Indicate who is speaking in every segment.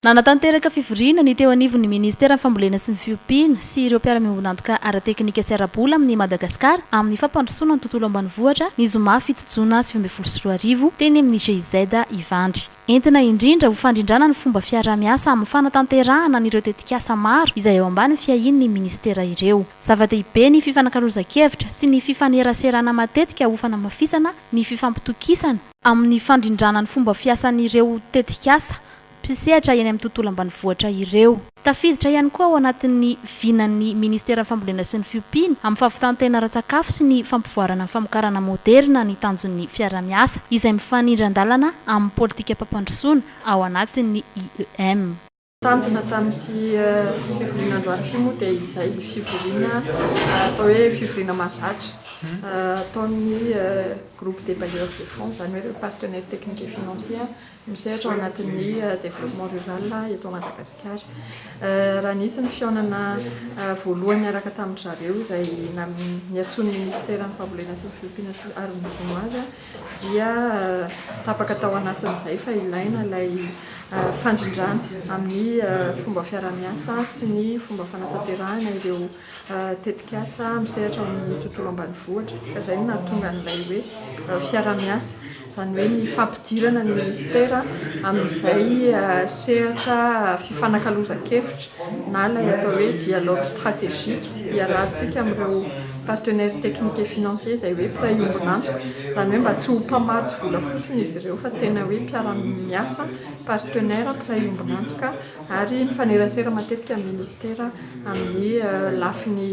Speaker 1: Nanatanteraka fivoriana ny teo anivon'ny ministera ny fambolena sy ny fiompiana sy ireo mpiara-miombonantoka ara-teknika sy ara-bola amin'ny Madagasikara amin'ny fampandrosoana ny tontolo ambanivohitra ny zoma fitojoana 2024 teny amin'ny GIZ Ivandry. Entina indrindra ho fandrindrana ny fomba fiara-miasa amin'ny fanatanterahana n'ireo tetikasa maro izay eo ambany fiahin'ny ministera ireo. Zava-dehibe ny fifanakaloza-kevitra sy ny fifaneraserana matetika ho fanamafisana ny fifampitokisana amin'ny fandrindrana ny fomba fiasan'ireo tetikasa mpisehatra eny amin'ny tontolo ambanivohitra ireo. Tafiditra ihany koa ao anatin'ny vinan'ny ministera fambolena sy ny fiompiana amin'ny fahavitan-tena ara-tsakafo sy ny fampivoarana ny famokarana moderna ny tanjon'ny fiara-miasa izay mifanindran-dalana amin'ny politika pampandrosoana ao anatin'ny IEM.
Speaker 2: Tanjona tamin'ity fivoriana androany ity moa dia izay fivoriana atao hoe fivoriana mahazatra ataon'ny groupe des bailleurs de fonds, izany hoe partenaires techniques et financiers misehatra ao anatin'ny développement rural eto Madagasikara. Raha nisy ny fihaonana voalohany miaraka tamin'ny zareo izay niantson'ny ministera ny fambolena sy ny fiompiana sy ary ny zoma azy dia tapaka tao anatin'izay fa ilaina ilay fandrindrana amin'ny fomba fiara-miasa sy ny fomba fanatanterahana ireo tetikasa misehatra amin'ny tontolo ambanivohitra ka izay no nahatonga an'ilay hoe fiara-miasa, izany hoe ny fampidirana ny ministera amin'izay sehatra fifanakaloza-kevitra na ilay atao hoe dialogue stratégique iarahantsika amin'ireo partenaires techniques et financiers izay hoe mpiray ombinantoka, izany hoe mba tsy ho mpamatsy vola fotsiny izy ireo fa tena hoe mpiara-miasa partenaire mpiray ombinantoka ary mifanerasera matetika amin'ny ministera amin'ny lafiny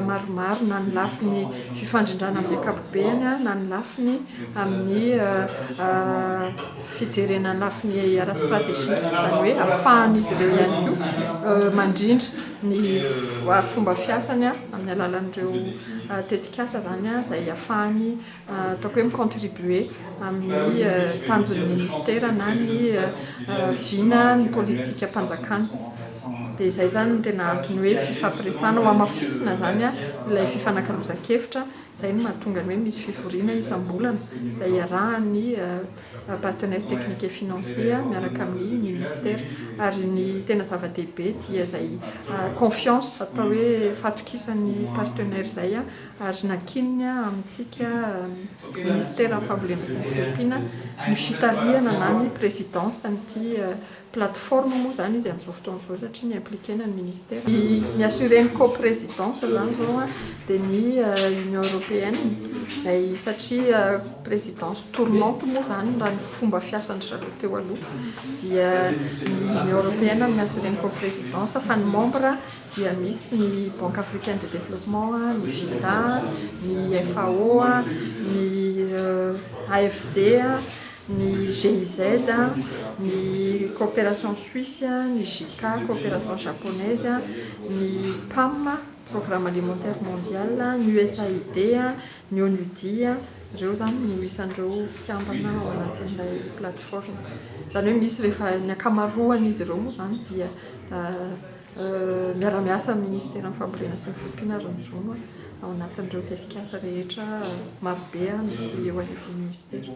Speaker 2: maromaro na ny lafiny fifandrindrana amin'ny ankapobeny na ny lafiny amin'ny fijerena lafiny ara-stratégique, izany hoe ahafahan'izy ireo ihany koa mandrindra ny fomba fiasany amin'ny alalan'ireo tetikasa zany izay ahafahany ataoko hoe micontribuer amin'ny tanjon'ny ministera na ny vina ny politika mpanjakana. Dia izay zany no tena antony hoe fifampiresahana ho amafisina zany ilay fifanakaloza-kevitra, izay no mahatonga hoe misy fivoriana isam-bolana izay iarahan'ny partenaires techniques et financiers miaraka amin'ny ministera ary ny tena zava-dehibe dia izay confiance atao hoe fatokisan'ny partenaires izay ary nakinina amintsika ministera fambolena sy ny fiompiana ny fitariana na ny présidence an'ity plateforme moa zany izy amin'izao fotoana izao satria ny impliquena ny ministera. Ny assureny coprésidence zany zao dia ny Union européenne izay satria présidence tournante moa zany raha ny fomba fiasan'ny zareo teo aloha dia ny Union européenne amin'ny assureny coprésidence fa ny membre dia misy ny Banque africaine de développement, ny FIDA, ny FAO, ny AFD, ny GIZ, ny coopération suisse, ny JICA, coopération japonaise, ny PAM, programme alimentaire mondial, ny USAID, ny ONUD, ireo zany no isan'ireo mpikambana ao anatin'ilay plateforme. Izany hoe misy rehefa ny ankamaroan'izy ireo moa zany dia miara-miasa ministera ny fambolena sy ny fiompiana ary ny zoma ao anatin'ireo tetikasa rehetra marobe misy eo anivon'ny ministera.